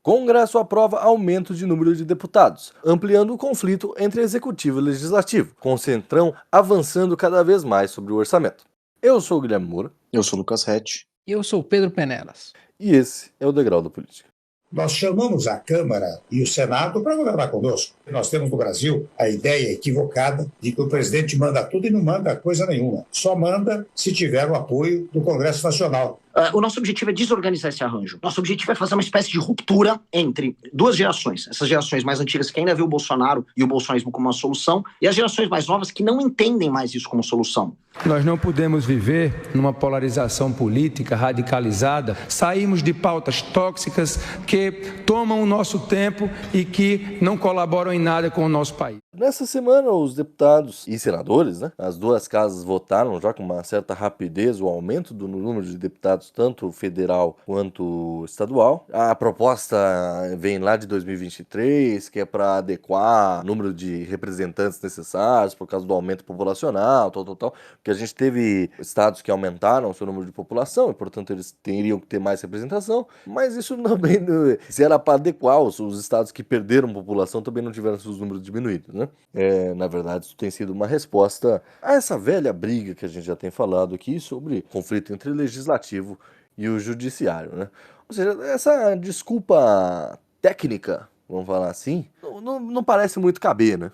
Congresso aprova aumento de número de deputados, ampliando o conflito entre executivo e legislativo, com o Centrão avançando cada vez mais sobre o orçamento. Eu sou o Guilherme Moura. Eu sou o Lucas Hetti. E eu sou o Pedro Penelas. E esse é o Degrau da Política. Nós chamamos a Câmara e o Senado para governar conosco. Nós temos no Brasil a ideia equivocada de que o presidente manda tudo e não manda coisa nenhuma. Só manda se tiver o apoio do Congresso Nacional. O nosso objetivo é desorganizar esse arranjo. Nosso objetivo é fazer uma espécie de ruptura entre duas gerações. Essas gerações mais antigas que ainda vê o Bolsonaro e o bolsonarismo como uma solução, e as gerações mais novas que não entendem mais isso como solução. Nós não podemos viver numa polarização política radicalizada. Saímos de pautas tóxicas que tomam o nosso tempo e que não colaboram em nada com o nosso país. Nessa semana, os deputados e senadores, as duas casas votaram já com uma certa rapidez o aumento do número de deputados, tanto federal quanto estadual. A proposta vem lá de 2023, que é para adequar o número de representantes necessários por causa do aumento populacional, tal. Porque a gente teve estados que aumentaram o seu número de população e, portanto, eles teriam que ter mais representação, mas isso também, se era para adequar, os estados que perderam população também não tiveram seus números diminuídos, né? Na verdade, isso tem sido uma resposta a essa velha briga que a gente já tem falado aqui sobre conflito entre o legislativo e o judiciário, né? Ou seja, essa desculpa técnica, vamos falar assim, não parece muito caber, né?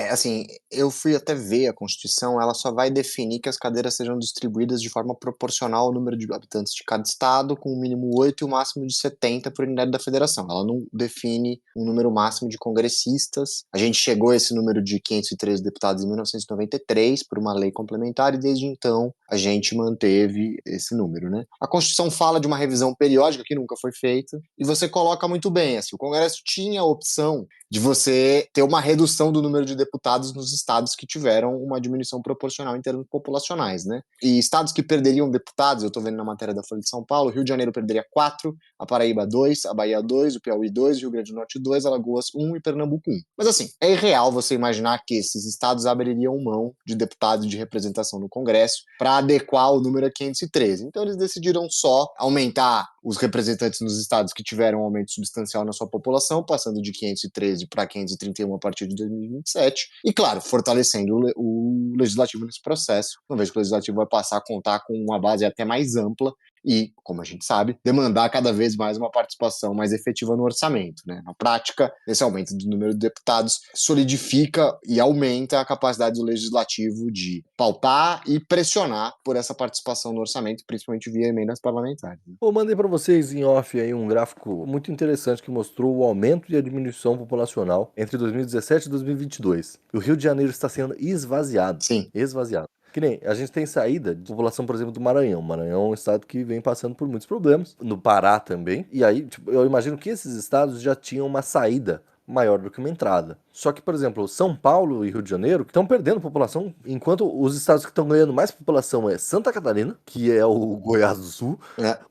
Assim, eu fui até ver a Constituição, ela só vai definir que as cadeiras sejam distribuídas de forma proporcional ao número de habitantes de cada estado, com o mínimo 8 e o máximo de 70 por unidade da federação. Ela não define um número máximo de congressistas. A gente chegou a esse número de 513 deputados em 1993 por uma lei complementar e desde então a gente manteve esse número, né? A Constituição fala de uma revisão periódica que nunca foi feita e você coloca muito bem, assim, o Congresso tinha a opção de você ter uma redução do número de deputados nos estados que tiveram uma diminuição proporcional em termos populacionais, né? E estados que perderiam deputados, eu estou vendo na matéria da Folha de São Paulo, Rio de Janeiro perderia 4, a Paraíba 2, a Bahia 2, o Piauí 2, o Rio Grande do Norte 2, Alagoas 1 e Pernambuco 1. Mas assim, é irreal você imaginar que esses estados abririam mão de deputados de representação no Congresso para adequar o número a 513. Então eles decidiram só aumentar os representantes nos estados que tiveram um aumento substancial na sua população, passando de 513 para 531 a partir de 2027, e claro, fortalecendo o legislativo nesse processo. Uma vez que o legislativo vai passar a contar com uma base até mais ampla e, como a gente sabe, demandar cada vez mais uma participação mais efetiva no orçamento, né? Na prática, esse aumento do número de deputados solidifica e aumenta a capacidade do legislativo de pautar e pressionar por essa participação no orçamento, principalmente via emendas parlamentares. Eu mandei para vocês em off aí um gráfico muito interessante que mostrou o aumento e a diminuição populacional entre 2017 e 2022. O Rio de Janeiro está sendo esvaziado. Sim. Esvaziado. Que nem, a gente tem saída de população, por exemplo, do Maranhão. O Maranhão é um estado que vem passando por muitos problemas. No Pará também. E aí, eu imagino que esses estados já tinham uma saída maior do que uma entrada. Só que, por exemplo, São Paulo e Rio de Janeiro estão perdendo população, enquanto os estados que estão ganhando mais população é Santa Catarina, que é o Goiás do Sul,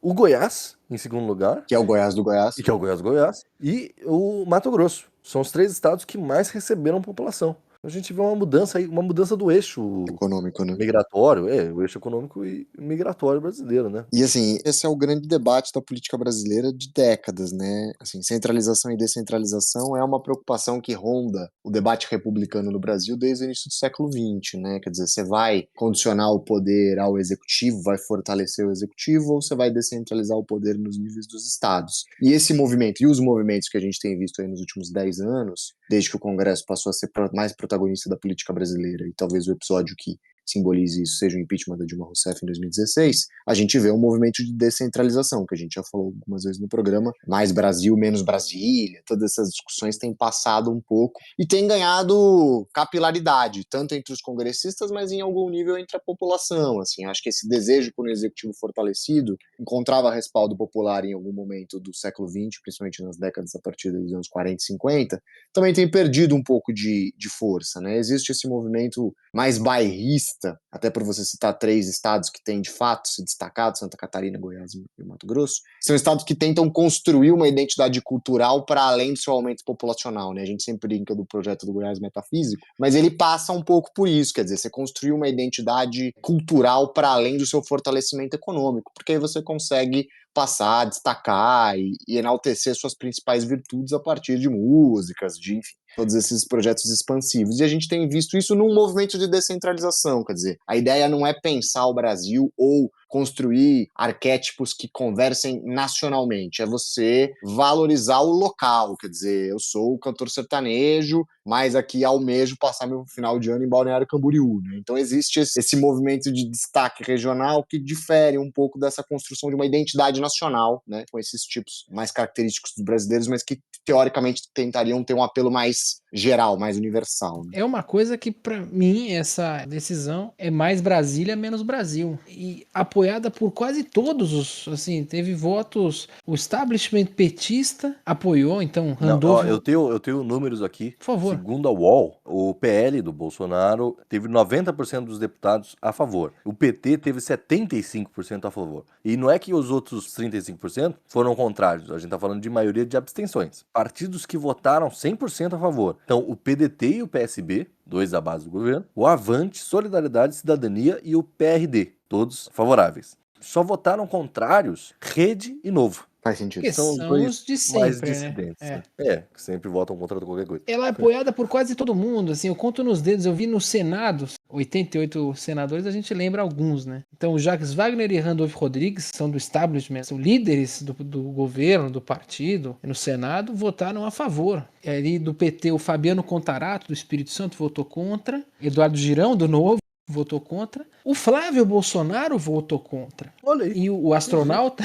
o Goiás, em segundo lugar. Que é o Goiás do Goiás. E que é o Goiás do Goiás. E o Mato Grosso. São os 3 estados que mais receberam população. A gente vê uma mudança aí, uma mudança do eixo econômico, né? Migratório, o eixo econômico e migratório brasileiro, né? E assim, esse é o grande debate da política brasileira de décadas, né? Assim, centralização e descentralização é uma preocupação que ronda o debate republicano no Brasil desde o início do século XX, né? Quer dizer, você vai condicionar o poder ao executivo, vai fortalecer o executivo, ou você vai descentralizar o poder nos níveis dos estados? E esse movimento, e os movimentos que a gente tem visto aí nos últimos 10 anos, desde que o Congresso passou a ser mais protagonista da política brasileira, e talvez o episódio que simbolize isso seja o impeachment da Dilma Rousseff em 2016, a gente vê um movimento de descentralização, que a gente já falou algumas vezes no programa, mais Brasil, menos Brasília, todas essas discussões têm passado um pouco e têm ganhado capilaridade, tanto entre os congressistas, mas em algum nível entre a população, assim, acho que esse desejo por um executivo fortalecido encontrava respaldo popular em algum momento do século XX, principalmente nas décadas a partir dos anos 40 e 50, também tem perdido um pouco de força, né? Existe esse movimento mais bairrista, até por você citar 3 estados que têm de fato se destacado, Santa Catarina, Goiás e Mato Grosso, são estados que tentam construir uma identidade cultural para além do seu aumento populacional, né? A gente sempre brinca do projeto do Goiás Metafísico, mas ele passa um pouco por isso, quer dizer, você construir uma identidade cultural para além do seu fortalecimento econômico, porque aí você consegue passar, destacar e enaltecer suas principais virtudes a partir de músicas, de, enfim, todos esses projetos expansivos. E a gente tem visto isso num movimento de descentralização, quer dizer, a ideia não é pensar o Brasil ou construir arquétipos que conversem nacionalmente, é você valorizar o local, quer dizer, eu sou cantor sertanejo, mas aqui almejo passar meu final de ano em Balneário Camboriú, né? Então existe esse movimento de destaque regional que difere um pouco dessa construção de uma identidade nacional, né, com esses tipos mais característicos dos brasileiros, mas que teoricamente tentariam ter um apelo mais geral, mais universal, né? É uma coisa que, pra mim, essa decisão é mais Brasília, menos Brasil. E apoiada por quase todos os, assim, teve votos, o establishment petista apoiou, então Não, ó, Randolfo... eu tenho números aqui. Por favor. Segundo a UOL, o PL do Bolsonaro teve 90% dos deputados a favor. O PT teve 75% a favor. E não é que os outros 35% foram contrários. A gente tá falando de maioria de abstenções. Partidos que votaram 100% a favor. Então, o PDT e o PSB, dois da base do governo, o Avante, Solidariedade, Cidadania e o PRD, todos favoráveis. Só votaram contrários Rede e Novo. Faz sentido. Porque São os são dois os de mais sempre, né? dissidentes, É. né? Que sempre votam contra qualquer coisa. Ela é apoiada por quase todo mundo, assim, eu conto nos dedos, eu vi no Senado, 88 senadores, a gente lembra alguns, né? Então, o Jacques Wagner e Randolph Rodrigues são do establishment, são líderes do governo, do partido, no Senado, votaram a favor. E ali do PT, o Fabiano Contarato, do Espírito Santo, votou contra, Eduardo Girão, do Novo, votou contra, o Flávio Bolsonaro votou contra. Olha aí. E o astronauta,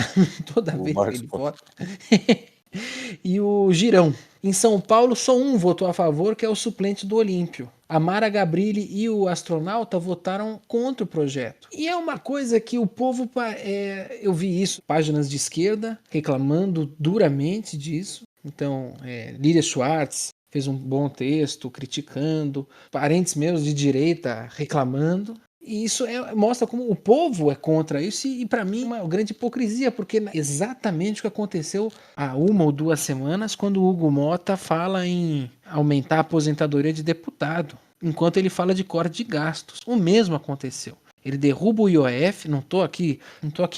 toda O vez que Marcos ele vota... E o Girão. Em São Paulo, só um votou a favor, que é o suplente do Olímpio. A Mara Gabrilli e o astronauta votaram contra o projeto. E é uma coisa que o povo... eu vi isso, páginas de esquerda reclamando duramente disso. Então, Lídia Schwartz fez um bom texto criticando, parentes meus de direita reclamando. E isso mostra como o povo é contra isso e para mim, uma grande hipocrisia, porque exatamente o que aconteceu há 1 ou 2 semanas, quando o Hugo Mota fala em aumentar a aposentadoria de deputado, enquanto ele fala de corte de gastos. O mesmo aconteceu. Ele derruba o IOF, não tô aqui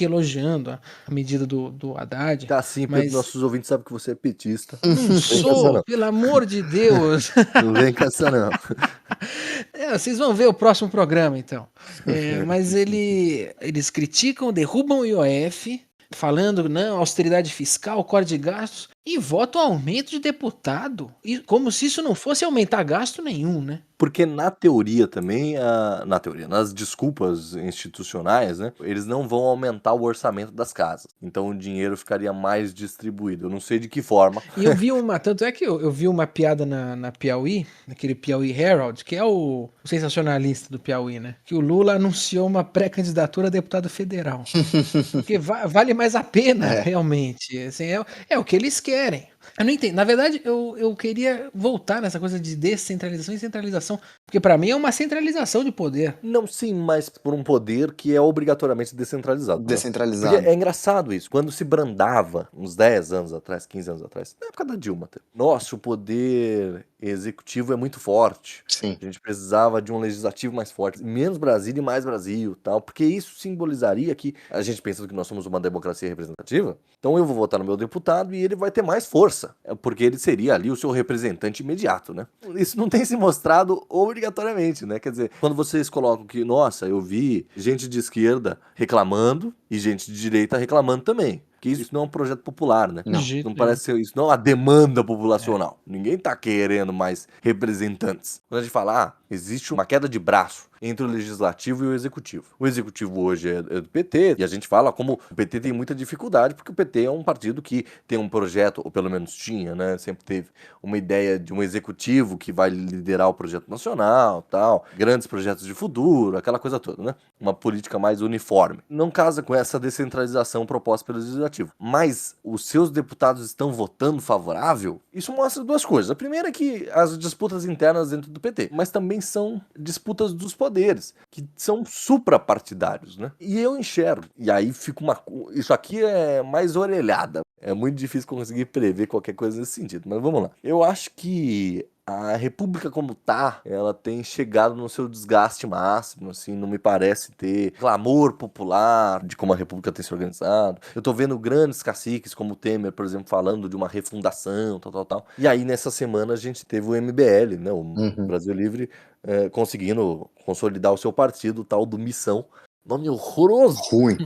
elogiando a medida do Haddad. Tá sim, mas nossos ouvintes sabem que você é petista. não sou, pelo amor de Deus. Não vem com essa, não. Vocês vão ver o próximo programa, então. Mas eles criticam, derrubam o IOF, falando, não, austeridade fiscal, corte de gastos, e votam aumento de deputado, e como se isso não fosse aumentar gasto nenhum, né? Porque na teoria também, nas desculpas institucionais, né, eles não vão aumentar o orçamento das casas. Então o dinheiro ficaria mais distribuído. Eu não sei de que forma. E eu vi tanto é que eu vi uma piada na Piauí, naquele Piauí Herald, que é o sensacionalista do Piauí, né? Que o Lula anunciou uma pré-candidatura a deputado federal. Porque vale mais a pena, realmente. Assim, é o que eles querem. Eu não entendo. Na verdade, eu queria voltar nessa coisa de descentralização e centralização, porque para mim é uma centralização de poder. Não, sim, mas por um poder que é obrigatoriamente descentralizado. Descentralizado. Porque é engraçado isso. Quando se brandava, uns 10 anos atrás, 15 anos atrás, na época da Dilma, nossa, o poder executivo é muito forte. Sim. A gente precisava de um legislativo mais forte, menos Brasília e mais Brasil, tal, porque isso simbolizaria que a gente pensa que nós somos uma democracia representativa, então eu vou votar no meu deputado e ele vai ter mais força, porque ele seria ali o seu representante imediato, né? Isso não tem se mostrado obrigatoriamente, né? Quer dizer, quando vocês colocam que, nossa, eu vi gente de esquerda reclamando e gente de direita reclamando também. Que isso não é um projeto popular, né? Não parece ser isso, não é uma demanda populacional. Ninguém tá querendo mais representantes. Quando a gente fala, existe uma queda de braço entre o legislativo e o executivo. O executivo hoje é do PT, e a gente fala como o PT tem muita dificuldade, porque o PT é um partido que tem um projeto, ou pelo menos tinha, né? Sempre teve uma ideia de um executivo que vai liderar o projeto nacional, tal, grandes projetos de futuro, aquela coisa toda, né? Uma política mais uniforme. Não casa com essa descentralização proposta pelo legislativo. Mas os seus deputados estão votando favorável? Isso mostra duas coisas. A primeira é que as disputas internas dentro do PT, mas também são disputas dos poderes, que são suprapartidários, né? E eu enxergo, e aí fica isso aqui é mais orelhada. É muito difícil conseguir prever qualquer coisa nesse sentido, mas vamos lá. Eu acho que a República como tá, ela tem chegado no seu desgaste máximo, assim, não me parece ter clamor popular de como a República tem se organizado. Eu tô vendo grandes caciques como o Temer, por exemplo, falando de uma refundação, tal. E aí, nessa semana, a gente teve o MBL, né, o Brasil Livre, conseguindo consolidar o seu partido, o tal do Missão. Nome horroroso. Ruim.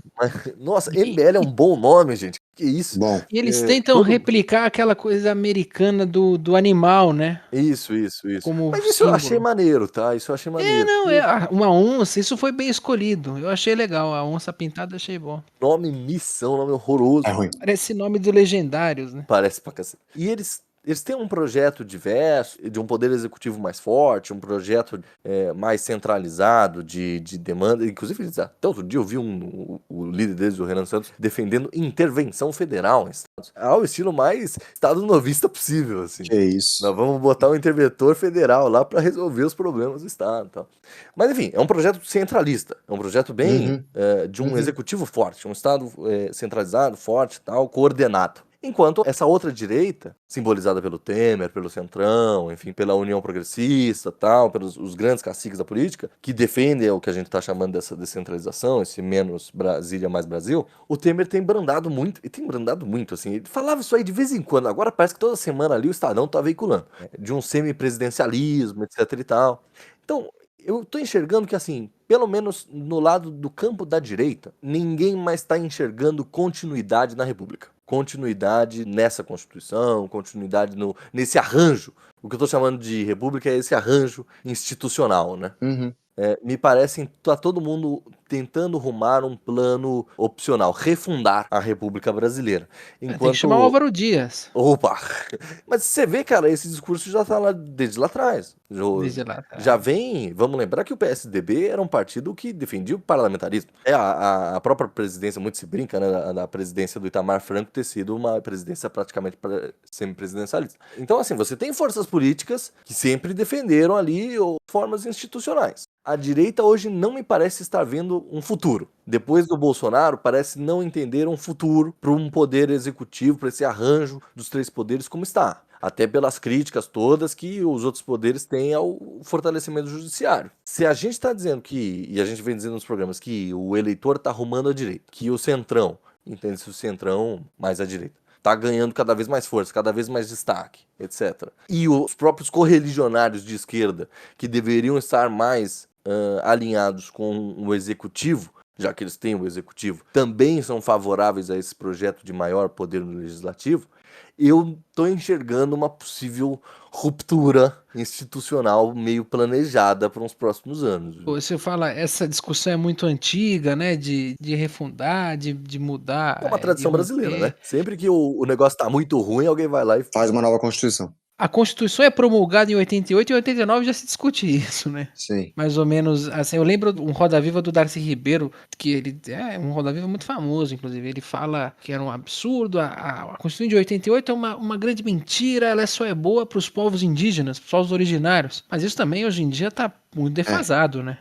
Nossa, MBL é um bom nome, gente. Que isso? Bom, E eles tentam replicar aquela coisa americana do animal, né? Isso. Como Mas isso eu achei símbolo. maneiro, tá? Isso eu achei maneiro. Não, uma onça, isso foi bem escolhido. Eu achei legal, a onça pintada achei bom. Nome Missão, nome horroroso. é ruim. Parece nome do Legendários, né? Parece pra cacete. E eles têm um projeto diverso, de um poder executivo mais forte, um projeto mais centralizado de demanda. Inclusive, eles, até outro dia eu vi o líder deles, o Renan Santos, defendendo intervenção federal em estados. Ao estilo mais estado novista possível, assim. Que isso. Nós vamos botar um interventor federal lá para resolver os problemas do estado e tal. Mas, enfim, é um projeto centralista. É um projeto bem de um executivo forte, um estado centralizado, forte e tal, coordenado. Enquanto essa outra direita, simbolizada pelo Temer, pelo Centrão, enfim, pela União Progressista, tal, pelos os grandes caciques da política, que defendem o que a gente está chamando dessa descentralização, esse menos Brasília, mais Brasil, o Temer tem brandado muito, assim, ele falava isso aí de vez em quando, agora parece que toda semana ali o Estadão tá veiculando, de um semipresidencialismo, etc e tal. Então, eu tô enxergando que, assim, pelo menos no lado do campo da direita, ninguém mais está enxergando continuidade na República. Continuidade nessa Constituição, continuidade nesse arranjo. O que eu tô chamando de República é esse arranjo institucional, né? Me parece que tá todo mundo tentando rumar um plano opcional, refundar a República Brasileira. Tem que chamar o Álvaro Dias. Opa! Mas você vê, cara, esse discurso já tá lá desde lá atrás. Desde lá atrás. Já vem, vamos lembrar que o PSDB era um partido que defendia o parlamentarismo. A própria presidência, muito se brinca, né, na presidência do Itamar Franco ter sido uma presidência praticamente semipresidencialista. Então, assim, você tem forças políticas que sempre defenderam ali formas institucionais. A direita hoje não me parece estar vendo um futuro. Depois do Bolsonaro, parece não entender um futuro para um poder executivo, para esse arranjo dos três poderes como está. Até pelas críticas todas que os outros poderes têm ao fortalecimento do judiciário. Se a gente está dizendo que, e a gente vem dizendo nos programas, que o eleitor está arrumando a direita, que o Centrão, entende-se o Centrão mais à direita, está ganhando cada vez mais força, cada vez mais destaque, etc. E os próprios correligionários de esquerda, que deveriam estar mais alinhados com o executivo, já que eles têm o executivo, também são favoráveis a esse projeto de maior poder no legislativo, eu estou enxergando uma possível ruptura institucional meio planejada para os próximos anos. Você fala, essa discussão é muito antiga, né? De refundar, de mudar. É uma tradição de brasileira, romper. né? Sempre que o negócio está muito ruim, alguém vai lá e Faz uma nova Constituição. A Constituição é promulgada em 88 e em 89 já se discute isso, né? Sim. Mais ou menos, assim, eu lembro um Roda Viva do Darcy Ribeiro, que ele é um Roda Viva muito famoso, inclusive, ele fala que era um absurdo, a Constituição de 88 é uma grande mentira, ela só é boa para os povos indígenas, para os povos originários, mas isso também hoje em dia está muito defasado, né?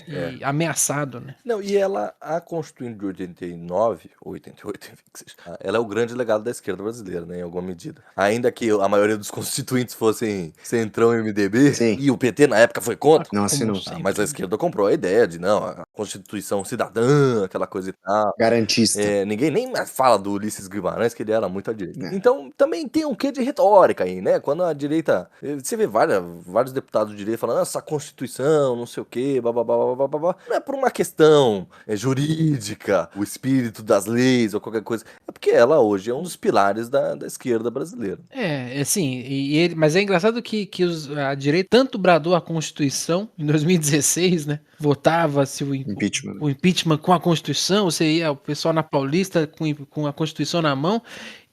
E ameaçado, né? Não, e a Constituinte de 89, ou 88, enfim, que seja, ela é o grande legado da esquerda brasileira, né, em alguma medida. Ainda que a maioria dos constituintes fossem Centrão e MDB, Sim. e o PT na época foi contra, Não assinou. mas a esquerda comprou a ideia de, não, a Constituição cidadã, aquela coisa e tal. Garantista. Ninguém nem mais fala do Ulisses Guimarães, que ele era muito à direita. Então, também tem um quê de retórica aí, né? Quando a direita... Você vê vários deputados de direita falando, essa Constituição, não sei o quê, babá. Não é por uma questão jurídica, o espírito das leis ou qualquer coisa. É porque ela hoje é um dos pilares da esquerda brasileira. Assim, mas é engraçado que a direita tanto bradou a Constituição em 2016, né? Votava-se o impeachment com a Constituição, você ia o pessoal na Paulista com a Constituição na mão,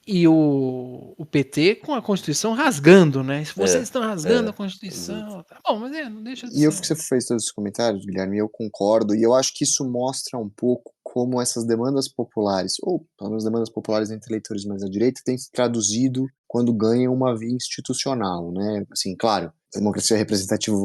e o PT com a Constituição rasgando, né? Se vocês estão rasgando a Constituição... Tá bom, mas não deixa de E eu ser. que você fez todos os comentários, Guilherme, eu concordo, e eu acho que isso mostra um pouco como essas demandas populares, ou pelo menos demandas populares entre eleitores mais à direita, têm se traduzido quando ganham uma via institucional, né? Assim, claro, a democracia representativa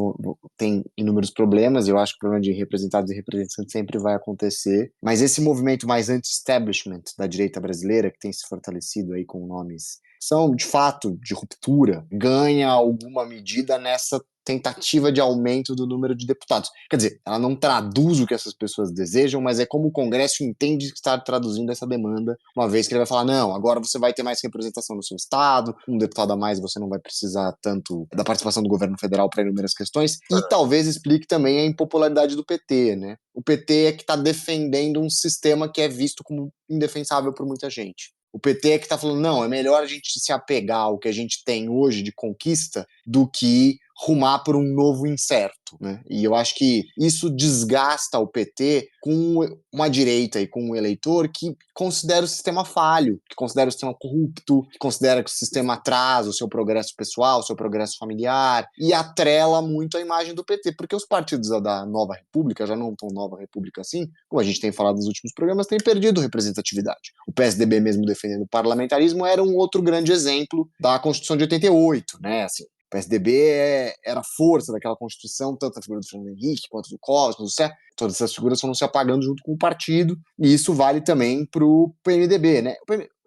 tem inúmeros problemas, eu acho que o problema de representados e representantes sempre vai acontecer, mas esse movimento mais anti-establishment da direita brasileira, que tem se fortalecido aí com nomes constituição, de fato, de ruptura, ganha alguma medida nessa tentativa de aumento do número de deputados. Quer dizer, ela não traduz o que essas pessoas desejam, mas é como o Congresso entende estar traduzindo essa demanda, uma vez que ele vai falar, não, agora você vai ter mais representação no seu estado, um deputado a mais você não vai precisar tanto da participação do governo federal para inúmeras questões, e talvez explique também a impopularidade do PT, né? O PT é que está defendendo um sistema que é visto como indefensável por muita gente. O PT é que está falando, não, é melhor a gente se apegar ao que a gente tem hoje de conquista do que rumar por um novo incerto, né? E eu acho que isso desgasta o PT com uma direita e com um eleitor que considera o sistema falho, que considera o sistema corrupto, que considera que o sistema atrasa o seu progresso pessoal, o seu progresso familiar, e atrela muito a imagem do PT, porque os partidos da Nova República, já não tão Nova República assim, como a gente tem falado nos últimos programas, têm perdido representatividade. O PSDB mesmo defendendo o parlamentarismo era um outro grande exemplo da Constituição de 88, né? Assim, o PSDB era a força daquela Constituição, tanto a figura do Fernando Henrique, quanto do Collor, do Serra, todas essas figuras foram se apagando junto com o partido, e isso vale também para o PMDB, né?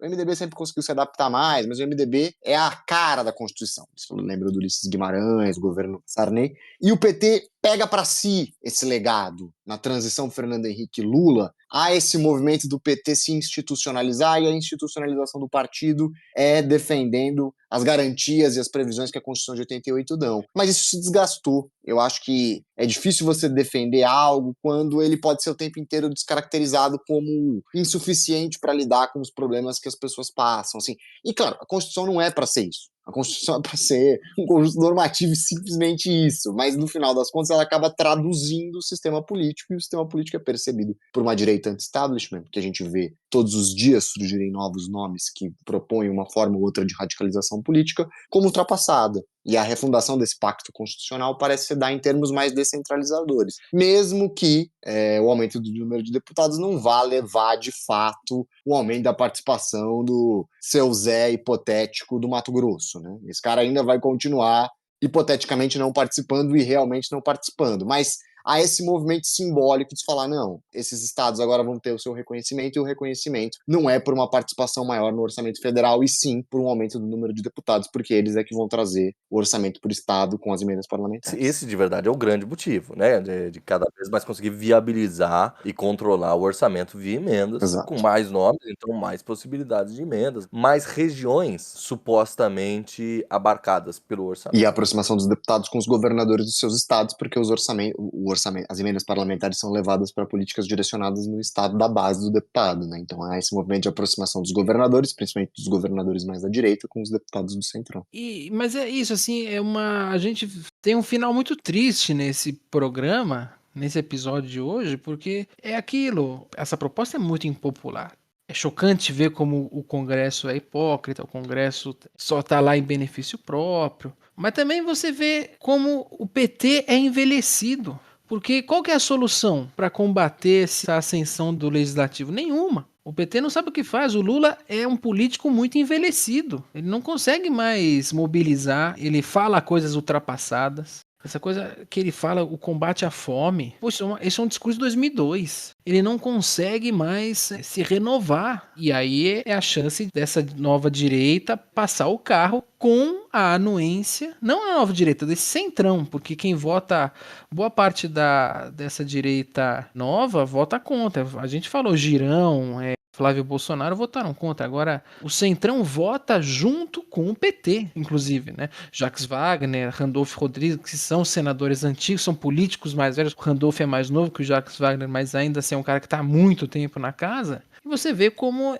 O MDB sempre conseguiu se adaptar mais, mas o MDB é a cara da Constituição. Você lembra do Ulisses Guimarães, o governo Sarney, e o PT pega para si esse legado. Na transição Fernando Henrique e Lula, há esse movimento do PT se institucionalizar, e a institucionalização do partido é defendendo as garantias e as previsões que a Constituição de 88 dão. Mas isso se desgastou. Eu acho que é difícil você defender algo quando ele pode ser o tempo inteiro descaracterizado como insuficiente para lidar com os problemas que as pessoas passam. Assim. E, claro, a Constituição não é para ser isso. A Constituição é para ser um conjunto normativo e simplesmente isso, mas no final das contas ela acaba traduzindo o sistema político, e o sistema político é percebido por uma direita anti-establishment, que a gente vê todos os dias surgirem novos nomes que propõem uma forma ou outra de radicalização política, como ultrapassada. E a refundação desse pacto constitucional parece se dar em termos mais descentralizadores, mesmo que o aumento do número de deputados não vá levar, de fato, o aumento da participação do seu Zé hipotético do Mato Grosso, né? Esse cara ainda vai continuar, hipoteticamente, não participando e realmente não participando, mas há esse movimento simbólico de falar, não, esses estados agora vão ter o seu reconhecimento, e o reconhecimento não é por uma participação maior no orçamento federal, e sim por um aumento do número de deputados, porque eles é que vão trazer o orçamento por estado com as emendas parlamentares. Esse, de verdade, é o grande motivo, né? De cada vez mais conseguir viabilizar e controlar o orçamento via emendas. Exato. Com mais nomes, então mais possibilidades de emendas, mais regiões supostamente abarcadas pelo orçamento. E a aproximação dos deputados com os governadores dos seus estados, porque as emendas parlamentares são levadas para políticas direcionadas no estado da base do deputado, né? Então há esse movimento de aproximação dos governadores, principalmente dos governadores mais da direita, com os deputados do centrão. Mas é isso, assim, a gente tem um final muito triste nesse programa, nesse episódio de hoje, porque é aquilo, essa proposta é muito impopular. É chocante ver como o Congresso é hipócrita, o Congresso só está lá em benefício próprio. Mas também você vê como o PT é envelhecido. Porque qual que é a solução para combater essa ascensão do legislativo? Nenhuma. O PT não sabe o que faz. O Lula é um político muito envelhecido. Ele não consegue mais mobilizar. Ele fala coisas ultrapassadas. Essa coisa que ele fala, o combate à fome. Poxa, esse é um discurso de 2002. Ele não consegue mais se renovar. E aí é a chance dessa nova direita passar o carro com a anuência, não a nova direita, desse centrão, porque quem vota, boa parte dessa direita nova vota contra. A gente falou, Girão, Flávio Bolsonaro votaram contra. Agora, o Centrão vota junto com o PT, inclusive, né? Jacques Wagner, Randolfo Rodrigues, que são senadores antigos, são políticos mais velhos. O Randolfo é mais novo que o Jacques Wagner, mas ainda assim é um cara que está há muito tempo na casa. E você vê como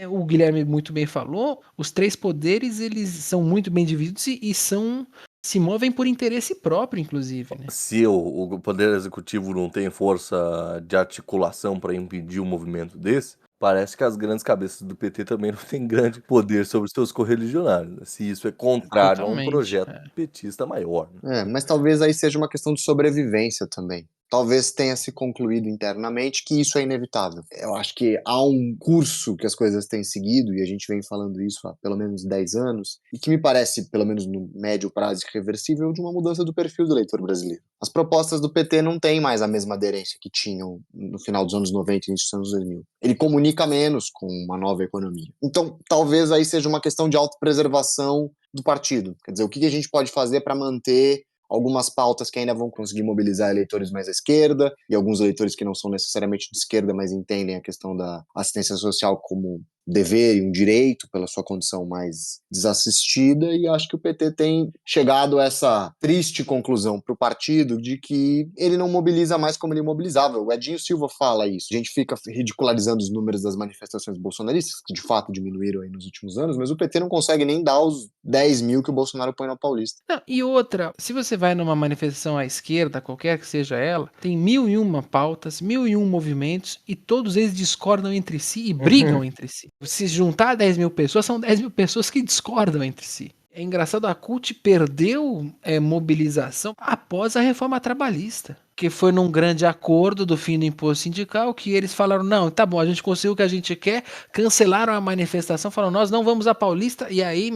o Guilherme muito bem falou, os três poderes, eles são muito bem divididos e se movem por interesse próprio, inclusive, né? Se o Poder Executivo não tem força de articulação para impedir um movimento desse, parece que as grandes cabeças do PT também não têm grande poder sobre os seus correligionários, né? Se isso é contrário a um projeto petista maior, né? Mas talvez aí seja uma questão de sobrevivência também. talvez tenha se concluído internamente que isso é inevitável. Eu acho que há um curso que as coisas têm seguido, e a gente vem falando isso há pelo menos 10 anos, e que me parece, pelo menos no médio prazo, irreversível, de uma mudança do perfil do eleitor brasileiro. As propostas do PT não têm mais a mesma aderência que tinham no final dos anos 90 e início dos anos 2000. Ele comunica menos com uma nova economia. Então, talvez aí seja uma questão de autopreservação do partido. Quer dizer, o que a gente pode fazer para manter algumas pautas que ainda vão conseguir mobilizar eleitores mais à esquerda e alguns eleitores que não são necessariamente de esquerda, mas entendem a questão da assistência social como dever e um direito pela sua condição mais desassistida, e acho que o PT tem chegado a essa triste conclusão para o partido de que ele não mobiliza mais como ele mobilizava. O Edinho Silva fala isso. A gente fica ridicularizando os números das manifestações bolsonaristas, que de fato diminuíram aí nos últimos anos, mas o PT não consegue nem dar os 10 mil que o Bolsonaro põe na Paulista. Não, e outra, se você vai numa manifestação à esquerda, qualquer que seja ela, tem 1001 pautas, 1001 movimentos e todos eles discordam entre si e brigam entre si. Se juntar 10 mil pessoas, são 10 mil pessoas que discordam entre si. É engraçado, a CUT perdeu mobilização após a reforma trabalhista, que foi num grande acordo do fim do imposto sindical, que eles falaram, não, tá bom, a gente conseguiu o que a gente quer, cancelaram a manifestação, falaram, nós não vamos à Paulista, e aí,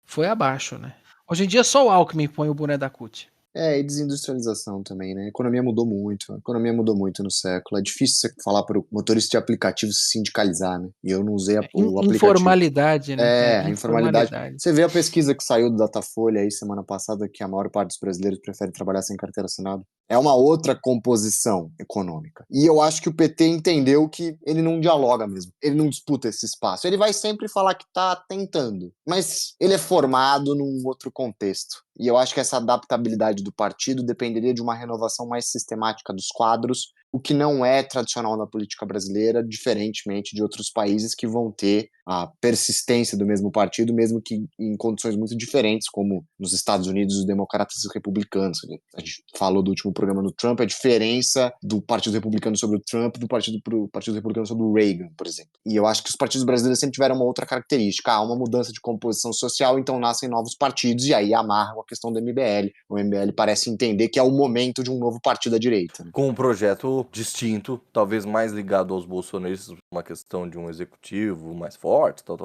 foi abaixo, né? Hoje em dia só o Alckmin põe o boné da CUT. E desindustrialização também, né? A economia mudou muito no século. É difícil você falar para o motorista de aplicativo se sindicalizar, né? E eu não usei o aplicativo. Informalidade, né? A informalidade. Você vê a pesquisa que saiu do Datafolha aí semana passada, que a maior parte dos brasileiros prefere trabalhar sem carteira assinada. É uma outra composição econômica. E eu acho que o PT entendeu que ele não dialoga mesmo. Ele não disputa esse espaço. Ele vai sempre falar que está tentando. Mas ele é formado num outro contexto. E eu acho que essa adaptabilidade do partido dependeria de uma renovação mais sistemática dos quadros, o que não é tradicional na política brasileira, diferentemente de outros países que vão ter a persistência do mesmo partido, mesmo que em condições muito diferentes, como nos Estados Unidos, os democratas e os republicanos. A gente falou do último programa do Trump, a diferença do Partido Republicano sobre o Trump do Partido Republicano sobre o Reagan, por exemplo. E eu acho que os partidos brasileiros sempre tiveram uma outra característica. Há uma mudança de composição social, então nascem novos partidos, e aí amarram a questão do MBL. O MBL parece entender que é o momento de um novo partido à direita, né? Com um projeto distinto, talvez mais ligado aos bolsonaristas, uma questão de um executivo mais forte,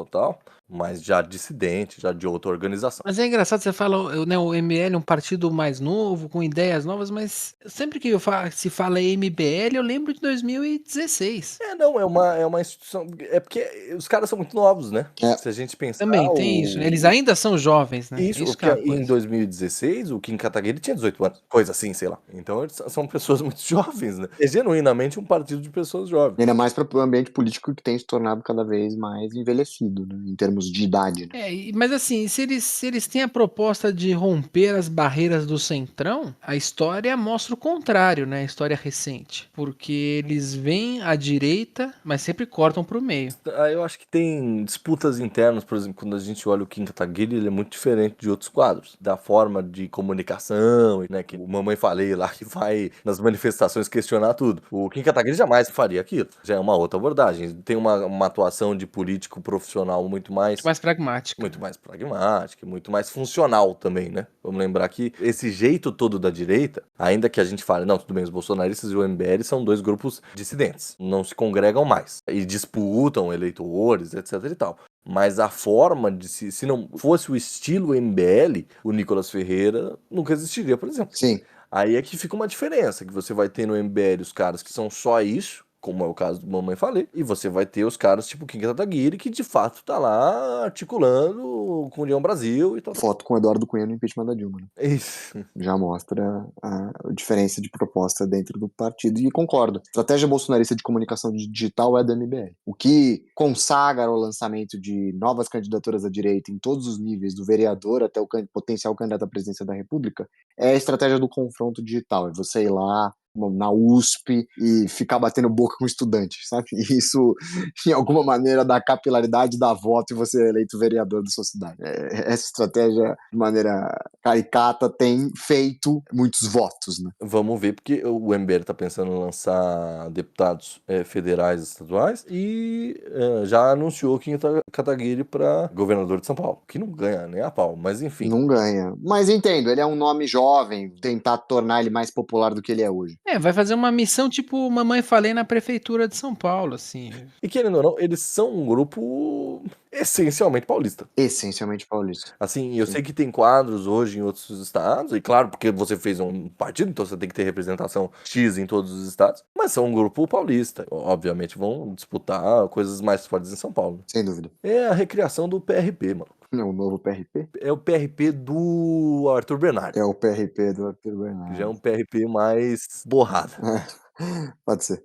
tal, mas já dissidente, já de outra organização. Mas é engraçado, você fala, né, o MBL é um partido mais novo, com ideias novas, mas sempre que se fala MBL, eu lembro de 2016. Não, é uma instituição, é porque os caras são muito novos, né? Se a gente pensar... Também tem isso, né? Eles ainda são jovens, né? Isso porque em 2016 o Kim Kataguiri tinha 18 anos, coisa assim, sei lá. Então eles são pessoas muito jovens, né? É genuinamente um partido de pessoas jovens. Ainda mais para o ambiente político que tem se tornado cada vez mais envelhecido, né? Em termos de idade, né? Mas assim, se eles têm a proposta de romper as barreiras do centrão, a história mostra o contrário, né? A história recente. Porque eles vêm à direita, mas sempre cortam pro meio. Eu acho que tem disputas internas, por exemplo, quando a gente olha o Kim Kataguiri, ele é muito diferente de outros quadros. Da forma de comunicação, né? Que o Mamãe Falei lá, que vai nas manifestações questionar tudo. O Kim Kataguiri jamais faria aquilo. Já é uma outra abordagem. Tem uma atuação de político profissional muito mais pragmática. Muito mais pragmática, muito mais funcional também, né? Vamos lembrar que esse jeito todo da direita, ainda que a gente fale, não, tudo bem, os bolsonaristas e o MBL são dois grupos dissidentes, não se congregam mais e disputam eleitores, etc e tal. Mas a forma de se não fosse o estilo MBL, o Nicolas Ferreira nunca existiria, por exemplo. Sim. Aí é que fica uma diferença, que você vai ter no MBL os caras que são só isso, como é o caso do Mamãe Falei, e você vai ter os caras tipo Kim Kataguiri, que de fato tá lá articulando com União Brasil e tal. Foto com o Eduardo Cunha no impeachment da Dilma, né? Isso. Já mostra a diferença de proposta dentro do partido, e concordo. A estratégia bolsonarista de comunicação digital é do MBL. O que consagra o lançamento de novas candidaturas à direita em todos os níveis, do vereador até o potencial candidato à presidência da República, é a estratégia do confronto digital. É você ir lá na USP e ficar batendo boca com estudante, sabe? E isso, de alguma maneira, dá capilaridade, dá voto e você é eleito vereador da sua cidade. Essa estratégia, de maneira caricata tem feito muitos votos, né? Vamos ver, porque o MBL tá pensando em lançar deputados federais e estaduais e já anunciou Kim Kataguiri para governador de São Paulo, que não ganha nem a pau, mas enfim. Não ganha. Mas entendo, ele é um nome jovem, tentar tornar ele mais popular do que ele é hoje. Vai fazer uma missão tipo Mamãe Falei na prefeitura de São Paulo, assim. E querendo ou não, eles são um grupo essencialmente paulista. Essencialmente paulista. Assim, eu Sim. sei que tem quadros hoje em outros estados, e claro, porque você fez um partido, então você tem que ter representação X em todos os estados, mas são um grupo paulista. Obviamente vão disputar coisas mais fortes em São Paulo. Sem dúvida. É a recriação do PRP, mano. É o novo PRP? É o PRP do Arthur Bernardo. É o PRP do Arthur Que Bernardo. já é um PRP mais borrado. Pode ser.